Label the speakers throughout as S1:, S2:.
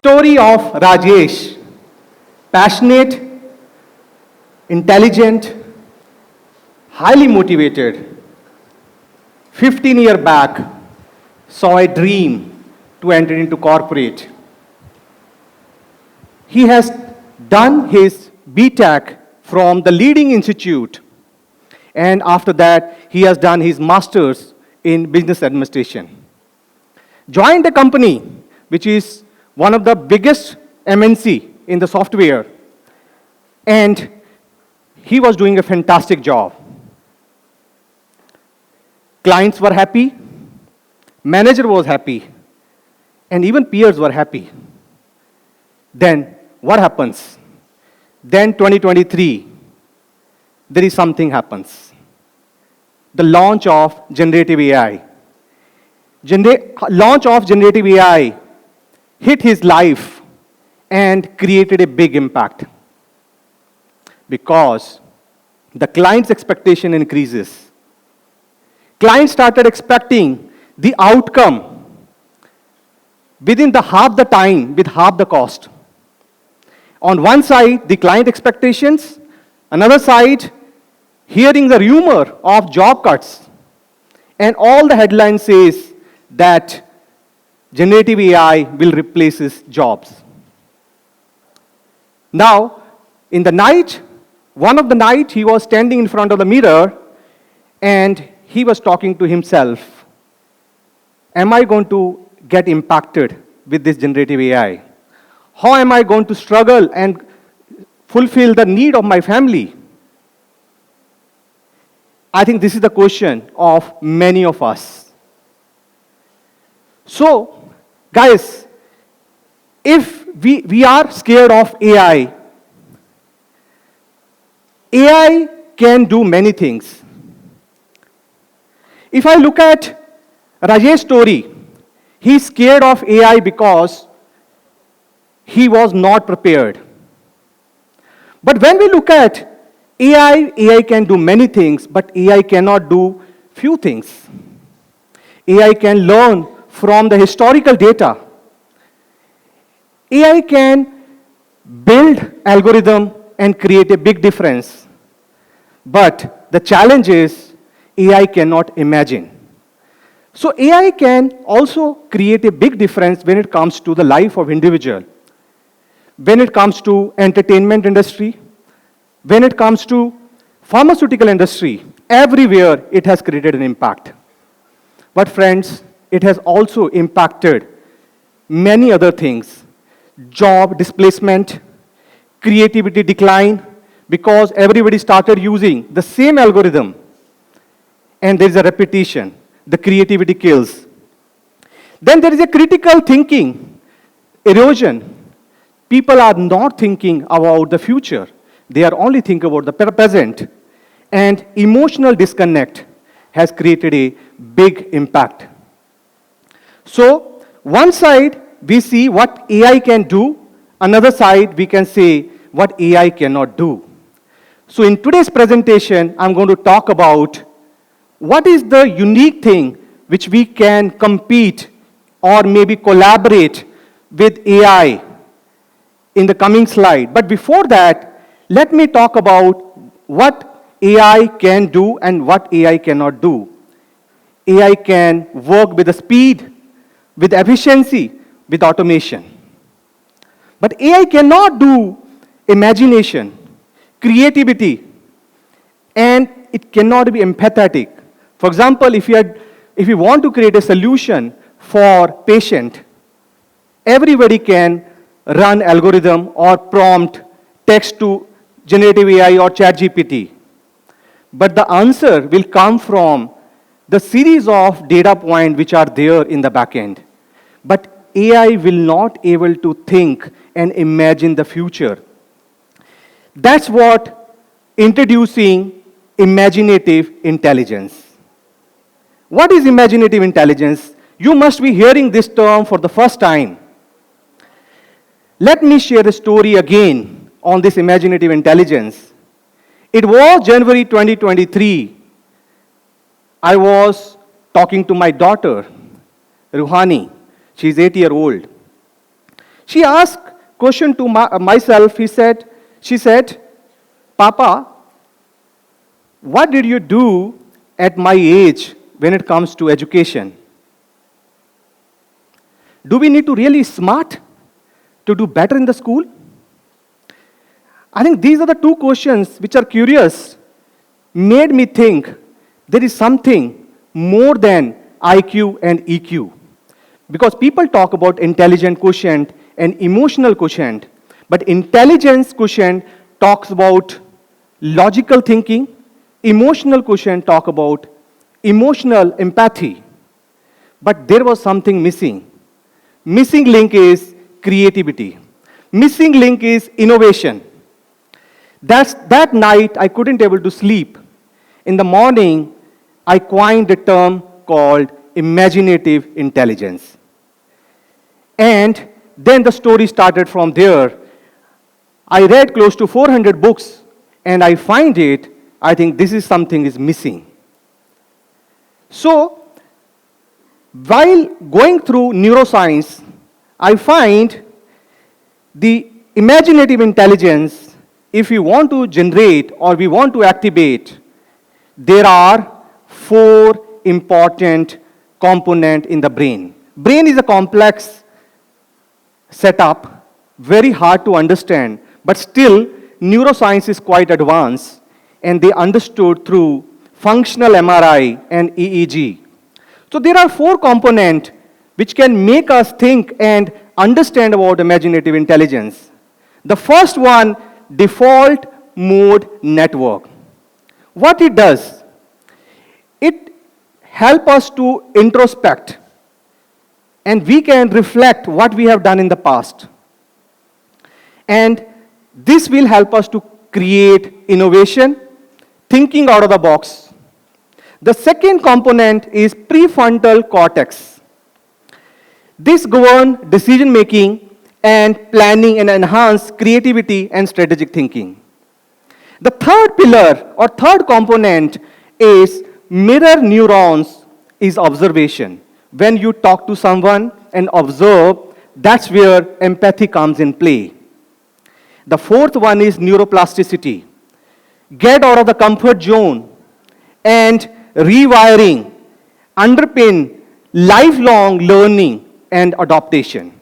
S1: Story of Rajesh, passionate, intelligent, highly motivated. 15 years back, saw a dream to enter into corporate. He has done his BTech from the leading institute, and after that, he has done his master's in business administration. Joined a company which is one of the biggest MNC in the software, and he was doing a fantastic job. Clients were happy, manager was happy, and even peers were happy. Then what happens? Then 2023, there is something happens. The launch of generative AI. Launch of generative AI hit his life and created a big impact because the client's expectation increases. Clients started expecting the outcome within the half the time with half the cost. On one side, the client expectations, another side, hearing the rumor of job cuts, and all the headline says that generative AI will replace his jobs. Now, in the night, one of the night, he was standing in front of the mirror and he was talking to himself. Am I going to get impacted with this generative AI? How am I going to struggle and fulfill the need of my family? I think this is the question of many of us. So, guys, if we are scared of AI, AI can do many things. If I look at Rajesh's story, he's scared of AI because he was not prepared. But when we look at AI can do many things, but AI cannot do few things. AI can learn from the historical data. AI can build algorithm and create a big difference. But the challenge is AI cannot imagine. So AI can also create a big difference when it comes to the life of individual. When it comes to entertainment industry, when it comes to pharmaceutical industry, everywhere it has created an impact. But friends, it has also impacted many other things. Job displacement, creativity decline, because everybody started using the same algorithm. And there is a repetition. The creativity kills. Then there is a critical thinking erosion. People are not thinking about the future. They are only thinking about the present. And emotional disconnect has created a big impact. So, one side we see what AI can do, another side we can say what AI cannot do. So in today's presentation, I'm going to talk about what is the unique thing which we can compete or maybe collaborate with AI in the coming slide. But before that, let me talk about what AI can do and what AI cannot do. AI can work with the speed, with efficiency, with automation. But AI cannot do imagination, creativity, and it cannot be empathetic. For example, if you want to create a solution for patient, everybody can run algorithm or prompt text to generative AI or ChatGPT. But the answer will come from the series of data points which are there in the backend. But AI will not able to think and imagine the future. That's what introducing imaginative intelligence. What is imaginative intelligence? You must be hearing this term for the first time. Let me share a story again on this imaginative intelligence. It was January 2023. I was talking to my daughter, Ruhani. She's 8 years old. She asked question to myself. She said, Papa, what did you do at my age when it comes to education? Do we need to really smart to do better in the school? I think these are the two questions which are curious, made me think there is something more than IQ and EQ. Because people talk about intelligent quotient and emotional quotient, but intelligence quotient talks about logical thinking, emotional quotient talk about emotional empathy. But there was something missing. Missing link is creativity. Missing link is innovation. That night, I couldn't able to sleep. In the morning, I coined a term called imaginative intelligence. And then the story started from there. I read close to 400 books, and I think this is something is missing. So, while going through neuroscience, I find the imaginative intelligence, if we want to generate or we want to activate, there are 4 important components in the brain. Brain is a complex setup, very hard to understand, but still neuroscience is quite advanced, and they understood through functional MRI and EEG. So there are 4 components which can make us think and understand about imaginative intelligence. The first one, default mode network. What it does, it helps us to introspect, and we can reflect what we have done in the past. And this will help us to create innovation, thinking out of the box. The second component is prefrontal cortex. This governs decision making and planning and enhance creativity and strategic thinking. The third pillar or third component is mirror neurons is observation. When you talk to someone and observe, that's where empathy comes in play. The fourth one is neuroplasticity. Get out of the comfort zone and rewiring, underpin lifelong learning and adaptation.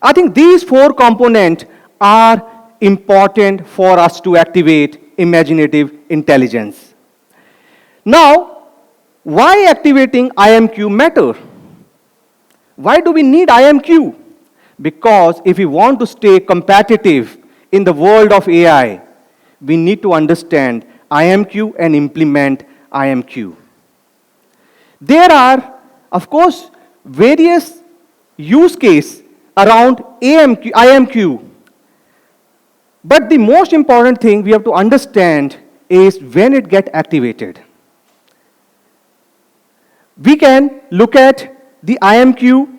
S1: I think these 4 components are important for us to activate imaginative intelligence. Now, why activating IMQ matter? Why do we need IMQ? Because if we want to stay competitive in the world of AI, we need to understand IMQ and implement IMQ. There are, of course, various use cases around IMQ. But the most important thing we have to understand is when it gets activated. We can look at the IMQ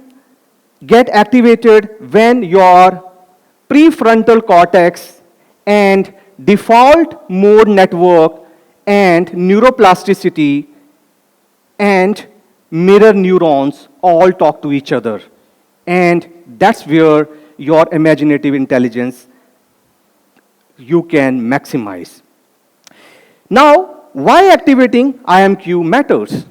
S1: get activated when your prefrontal cortex and default mode network and neuroplasticity and mirror neurons all talk to each other. And that's where your imaginative intelligence you can maximize. Now, why activating IMQ matters?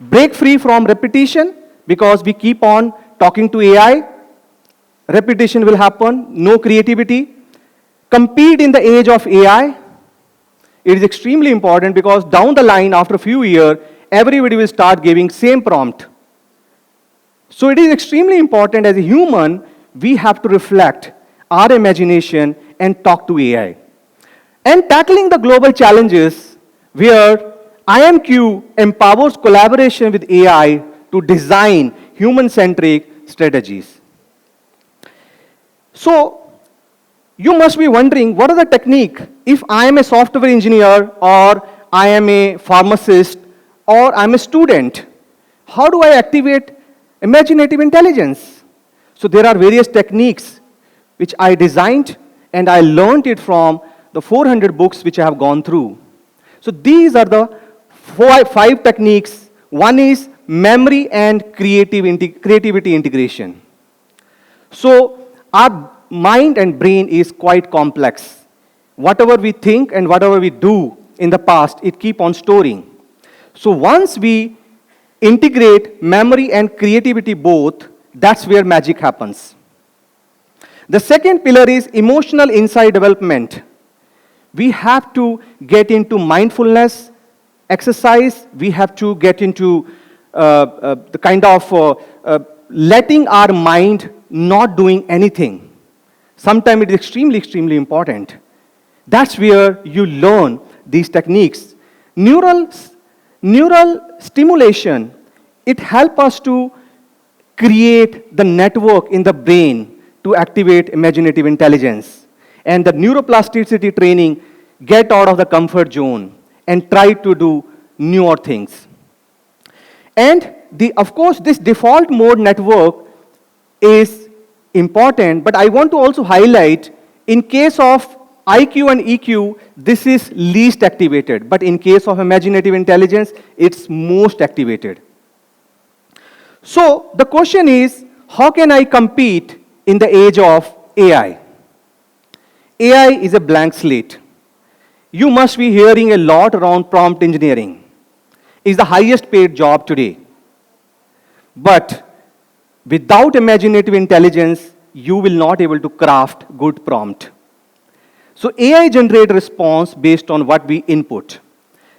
S1: Break free from repetition, because we keep on talking to AI. Repetition will happen, no creativity. Compete in the age of AI. It is extremely important because down the line, after a few years, everybody will start giving same prompt. So it is extremely important as a human, we have to reflect our imagination and talk to AI. And tackling the global challenges where IMQ empowers collaboration with AI to design human-centric strategies. So, you must be wondering, what are the technique? If I am a software engineer, or I am a pharmacist, or I'm a student, how do I activate imaginative intelligence? So there are various techniques which I designed, and I learned it from the 400 books which I have gone through. So these are the 5 techniques. One is memory and creativity integration. So our mind and brain is quite complex. Whatever we think and whatever we do in the past, it keep on storing. So once we integrate memory and creativity both, that's where magic happens. The second pillar is emotional insight development. We have to get into mindfulness exercise. We have to get into the kind of letting our mind not doing anything. Sometimes it is extremely, extremely important. That's where you learn these techniques. Neural stimulation, it helps us to create the network in the brain to activate imaginative intelligence. And the neuroplasticity training, get out of the comfort zone and try to do newer things. And of course, this default mode network is important, but I want to also highlight, in case of IQ and EQ, this is least activated, but in case of imaginative intelligence, it's most activated. So the question is, how can I compete in the age of AI? AI is a blank slate. You must be hearing a lot around prompt engineering. It's the highest paid job today. But without imaginative intelligence, you will not able to craft good prompt. So AI generate response based on what we input.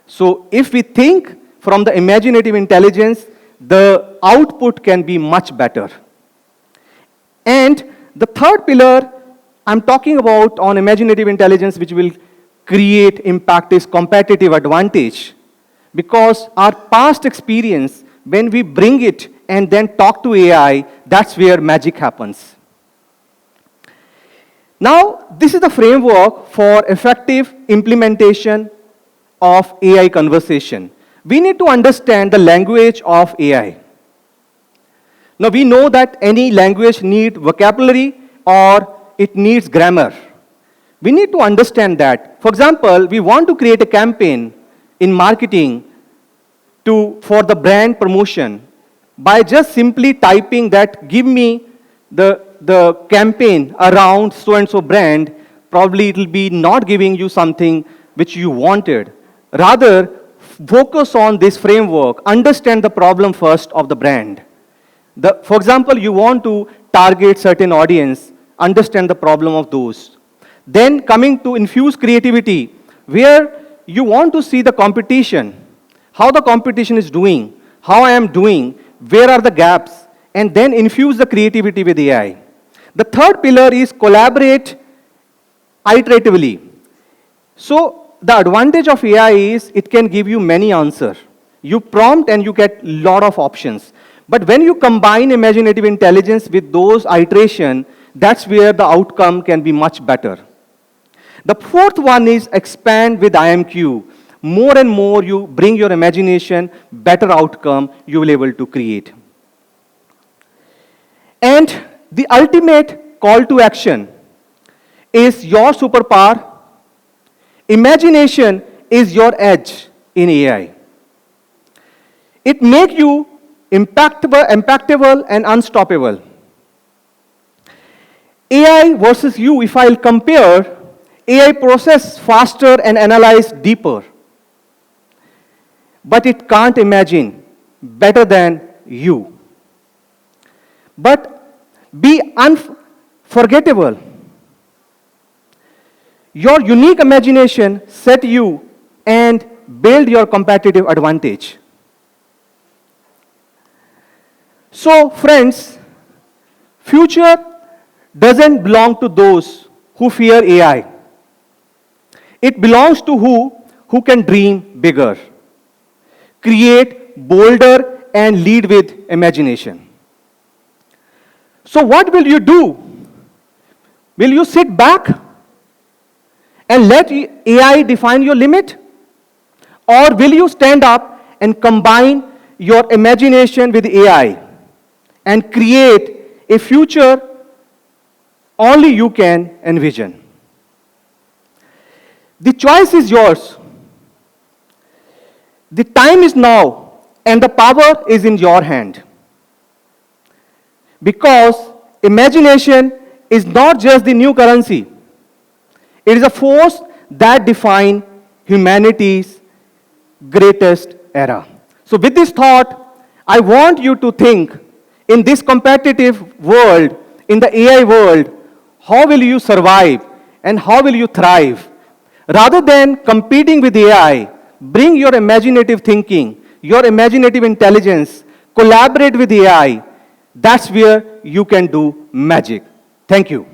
S1: So if we think from the imaginative intelligence, the output can be much better. And the third pillar I'm talking about on imaginative intelligence, which will create impact, is competitive advantage. Because our past experience, when we bring it and then talk to AI, that's where magic happens. Now, this is the framework for effective implementation of AI conversation. We need to understand the language of AI. Now, we know that any language needs vocabulary or it needs grammar. We need to understand that. For example, we want to create a campaign in marketing for the brand promotion. By just simply typing that, give me the campaign around so-and-so brand, probably it will be not giving you something which you wanted. Rather, focus on this framework, understand the problem first of the brand. For example, you want to target certain audience, understand the problem of those. Then coming to infuse creativity, where you want to see the competition, how the competition is doing, how I am doing, where are the gaps, and then infuse the creativity with AI. The third pillar is collaborate iteratively. So the advantage of AI is it can give you many answers. You prompt and you get a lot of options. But when you combine imaginative intelligence with those iteration, that's where the outcome can be much better. The fourth one is expand with IMQ. More and more you bring your imagination, better outcome you will be able to create. And the ultimate call to action is your superpower. Imagination is your edge in AI. It makes you impactable and unstoppable. AI versus you, if I'll compare, AI process faster and analyze deeper. But it can't imagine better than you. But be unforgettable. Your unique imagination set you and build your competitive advantage. So, friends, future doesn't belong to those who fear AI. It belongs to who can dream bigger, create bolder, and lead with imagination. So what will you do? Will you sit back and let AI define your limit? Or will you stand up and combine your imagination with AI and create a future only you can envision? The choice is yours. The time is now, and the power is in your hand. Because imagination is not just the new currency. It is a force that defines humanity's greatest era. So with this thought, I want you to think in this competitive world, in the AI world, how will you survive and how will you thrive? Rather than competing with AI, bring your imaginative thinking, your imaginative intelligence, collaborate with AI. That's where you can do magic. Thank you.